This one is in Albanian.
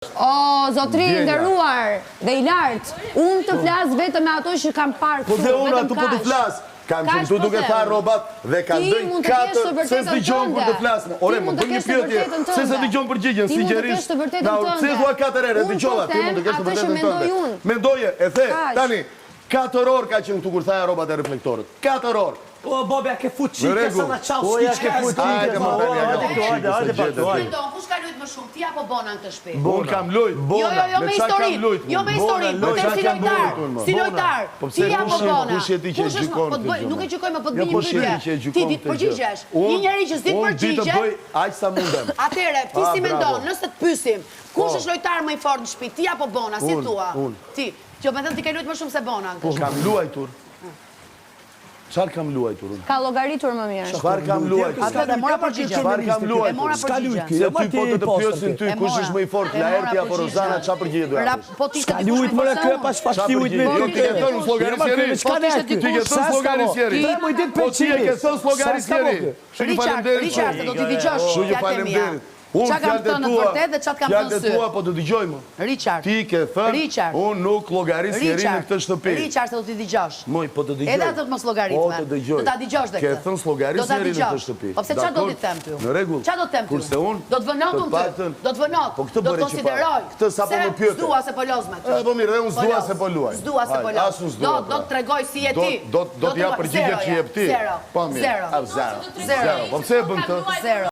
O, zotri, nderuar dhe i lartë, unë të flasë vetëm me ato që kam parë këtu, vetëm kash. Po dhe unë atu po të flasë, kam qëmë tu duke tha robat dhe ka dëjnë 4, se së digjon për të flasë. Ore, më bërë një pjotje, se së digjon për gjigjen, sinqerisht. Se thua 4 ere, digjova, ti mund të kesh të vërtetën tënde. Mendoje, e the, tani, 4 orë ka qënë tu kur thaja robat e reflektorët. 4 orë. O, Bobja, ke fut qike, sa na qau s'ki qke. Ajde, më tani, Kush ka lujt më shumë, ti apo Bona në të shtëpi? Unë kam lujt. Jo me historinë, jo me historinë, për të si lojtar. Ti apo Bona. Kush e ti që e gjykon të gjona? Nuk e gjykoj më, po të bëjmë pyetje. Ti ditë përgjigjesh. Një njeri që s'di Unë ditë të bëj aq sa mundem. Atëre, ti si mendon, nëse të pyesim, kush është lojtar më i fortë në shtëpi, ti apo Bona, si thua? Ti. Që më thënë ti ke lujt më shumë se Bona. Kam luajtur. Çfarë kam luajtur unë? Ka llogaritur më mirë. Çfarë kam luajtur? Atë dhe mora përgjigje. Çfarë kam luajtur? Mora përgjigje. Se ty po të pyesin ty kush është më i fortë, Laerti apo Rozana, çfarë përgjigje do japësh? Po ti Ka lujt më kë pas fashtiujt me ti. Ti ke thënë slogarisjeri. Ti ke thënë slogarisjeri. Po ti e ke thënë slogarisjeri. Richard, do t'i dëgjosh. Shumë faleminderit. Qa kam thënë në vërtet dhe qa t'kam thënë sy? Fjalët tua po të dëgjoj më. Richard. Ti ke thënë, unë nuk llogaris njeri në këtë shtëpi. Richard, se do t'i dëgjosh. Moj, po të dëgjoj. Edhe atë të mos llogaritme. Po të dëgjoj. Do t'a dëgjosh dhe këtë. Ke thënë llogaris njeri në këtë shtëpi. Po pse qa do t'i them ty? Në rregull. Qa do të them ty? Kurse unë do të vënot unë ty. Do të vënot. Po këtë do bëri të konsideroj. Këtë sapo më pyete. S'dua se po loz me ty. Po mirë, unë s'dua se po luaj. S'dua se po loz. Do të tregoj si je ti. Do t'ja përgjigje që jep ti. Po mirë. Zero. Zero. Po pse e bën këtë? Zero.